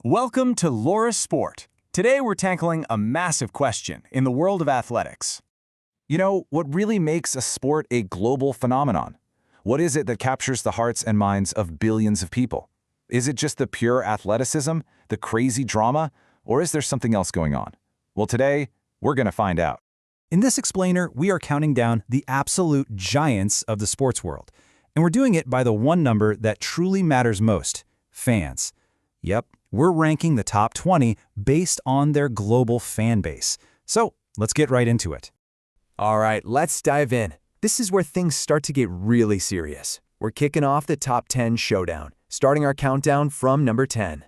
Welcome to Laura's Sport. Today we're tackling a massive question in the world of athletics. You know, what really makes a sport a global phenomenon? What is it that captures the hearts and minds of billions of people? Is it just the pure athleticism, the crazy drama, or is there something else going on? Well, today, we're going to find out. In this explainer, we are counting down the absolute giants of the sports world. And we're doing it by the one number that truly matters most: fans. Yep, we're ranking the top 20 based on their global fan base. So let's get right into it. All right, let's dive in. This is where things start to get really serious. We're kicking off the top 10 showdown, starting our countdown from number 10.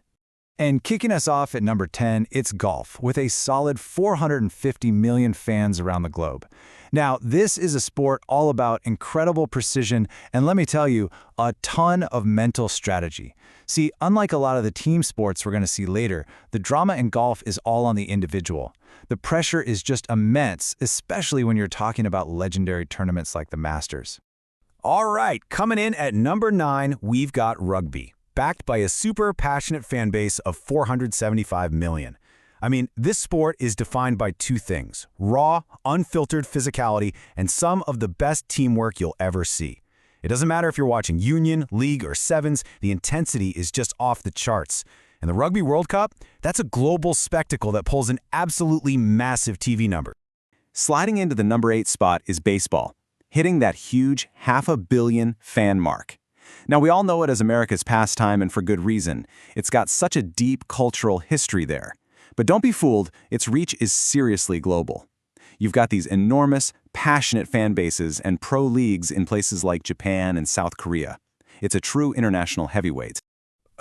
And kicking us off at number 10, it's golf, with a solid 450 million fans around the globe. Now, this is a sport all about incredible precision, and let me tell you, a ton of mental strategy. See, unlike a lot of the team sports we're going to see later, the drama in golf is all on the individual. The pressure is just immense, especially when you're talking about legendary tournaments like the Masters. All right, coming in at number 9, we've got rugby, backed by a super passionate fan base of 475 million. I mean, this sport is defined by two things: raw, unfiltered physicality and some of the best teamwork you'll ever see. It doesn't matter if you're watching Union, League, or Sevens, the intensity is just off the charts. And the Rugby World Cup, that's a global spectacle that pulls an absolutely massive TV number. Sliding into the number 8 spot is baseball, hitting that huge 500 million fan mark. Now, we all know it as America's pastime, and for good reason. It's got such a deep cultural history there. But don't be fooled, its reach is seriously global. You've got these enormous, passionate fan bases and pro leagues in places like Japan and South Korea. It's a true international heavyweight.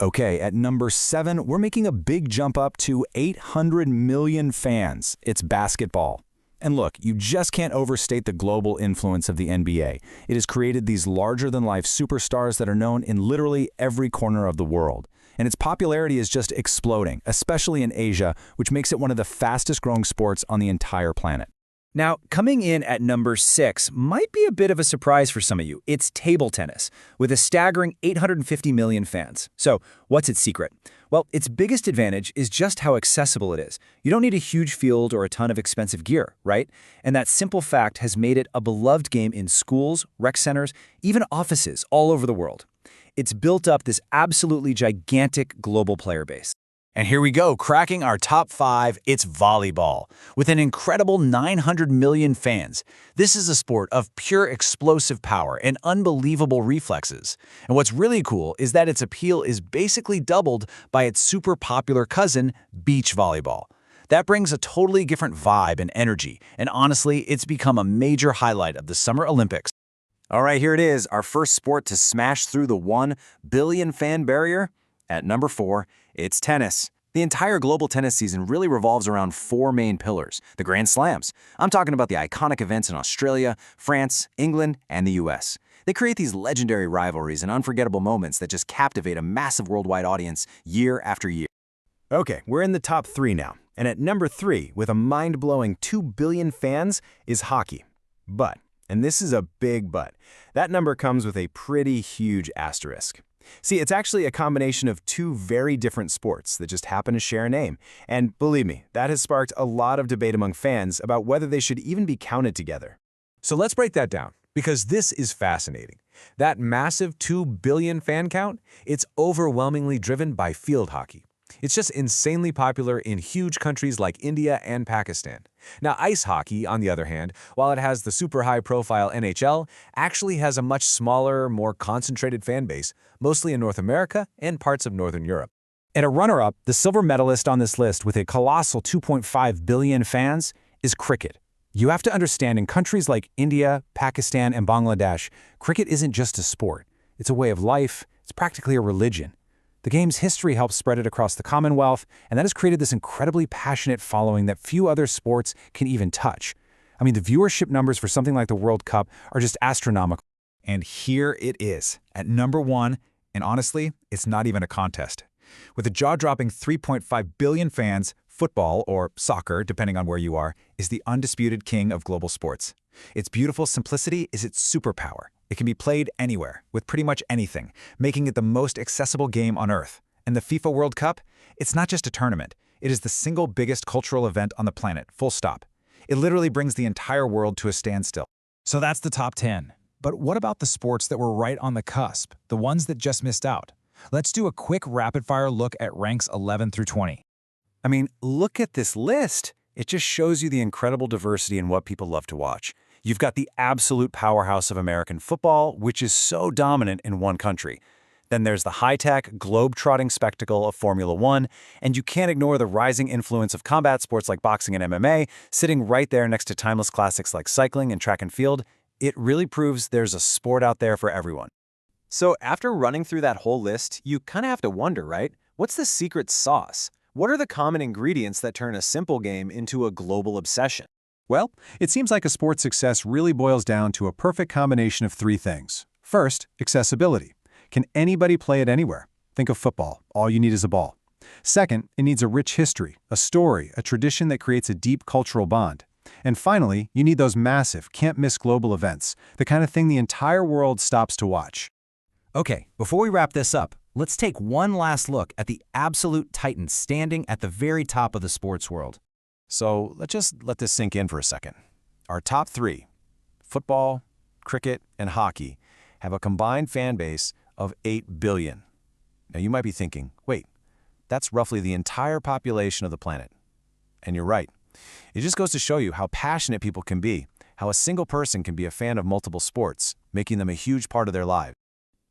Okay, at number 7, we're making a big jump up to 800 million fans. It's basketball. And look, you just can't overstate the global influence of the NBA. It has created these larger-than-life superstars that are known in literally every corner of the world. And its popularity is just exploding, especially in Asia, which makes it one of the fastest-growing sports on the entire planet. Now, coming in at number 6 might be a bit of a surprise for some of you. It's table tennis, with a staggering 850 million fans. So, what's its secret? Well, its biggest advantage is just how accessible it is. You don't need a huge field or a ton of expensive gear, right? And that simple fact has made it a beloved game in schools, rec centers, even offices all over the world. It's built up this absolutely gigantic global player base. And here we go, cracking our top 5, it's volleyball. With an incredible 900 million fans, this is a sport of pure explosive power and unbelievable reflexes. And what's really cool is that its appeal is basically doubled by its super popular cousin, beach volleyball. That brings a totally different vibe and energy, and honestly, it's become a major highlight of the Summer Olympics. All right, here it is, our first sport to smash through the 1 billion fan barrier. At number 4, it's tennis. The entire global tennis season really revolves around 4 main pillars, the Grand Slams. I'm talking about the iconic events in Australia, France, England, and the US. They create these legendary rivalries and unforgettable moments that just captivate a massive worldwide audience year after year. Okay, we're in the top 3 now. And at number 3, with a mind-blowing 2 billion fans, is hockey. But, and this is a big but, that number comes with a pretty huge asterisk. See, it's actually a combination of 2 very different sports that just happen to share a name. And believe me, that has sparked a lot of debate among fans about whether they should even be counted together. So let's break that down, because this is fascinating. That massive 2 billion fan count, it's overwhelmingly driven by field hockey. It's just insanely popular in huge countries like India and Pakistan. Now, ice hockey, on the other hand, while it has the super high-profile NHL, actually has a much smaller, more concentrated fan base, mostly in North America and parts of Northern Europe. And a runner-up, the silver medalist on this list with a colossal 2.5 billion fans, is cricket. You have to understand, in countries like India, Pakistan, and Bangladesh, cricket isn't just a sport. It's a way of life. It's practically a religion. The game's history helps spread it across the Commonwealth, and that has created this incredibly passionate following that few other sports can even touch. I mean, the viewership numbers for something like the World Cup are just astronomical. And here it is, at number 1, and honestly, it's not even a contest. With a jaw-dropping 3.5 billion fans, football, or soccer, depending on where you are, is the undisputed king of global sports. Its beautiful simplicity is its superpower. It can be played anywhere, with pretty much anything, making it the most accessible game on Earth. And the FIFA World Cup? It's not just a tournament. It is the single biggest cultural event on the planet, full stop. It literally brings the entire world to a standstill. So that's the top 10. But what about the sports that were right on the cusp, the ones that just missed out? Let's do a quick rapid-fire look at ranks 11 through 20. I mean, look at this list. It just shows you the incredible diversity in what people love to watch. You've got the absolute powerhouse of American football, which is so dominant in one country. Then there's the high-tech, globe-trotting spectacle of Formula One, and you can't ignore the rising influence of combat sports like boxing and MMA, sitting right there next to timeless classics like cycling and track and field. It really proves there's a sport out there for everyone. So after running through that whole list, you kind of have to wonder, right? What's the secret sauce? What are the common ingredients that turn a simple game into a global obsession? Well, it seems like a sport's success really boils down to a perfect combination of three things. First, accessibility. Can anybody play it anywhere? Think of football. All you need is a ball. Second, it needs a rich history, a story, a tradition that creates a deep cultural bond. And finally, you need those massive, can't-miss global events, the kind of thing the entire world stops to watch. Okay, before we wrap this up, let's take one last look at the absolute titans standing at the very top of the sports world. So let's just let this sink in for a second. Our top three, football, cricket, and hockey, have a combined fan base of 8 billion. Now you might be thinking, wait, that's roughly the entire population of the planet. And you're right. It just goes to show you how passionate people can be, how a single person can be a fan of multiple sports, making them a huge part of their lives.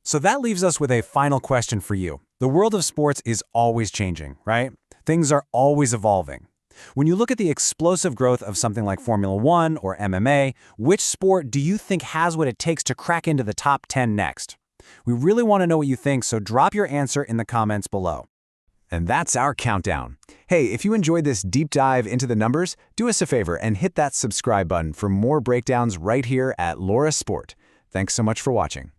So that leaves us with a final question for you. The world of sports is always changing, right? Things are always evolving. When you look at the explosive growth of something like Formula One or MMA, which sport do you think has what it takes to crack into the top 10 next? We really want to know what you think, so drop your answer in the comments below. And that's our countdown. Hey, if you enjoyed this deep dive into the numbers, do us a favor and hit that subscribe button for more breakdowns right here at Laura Sport. Thanks so much for watching.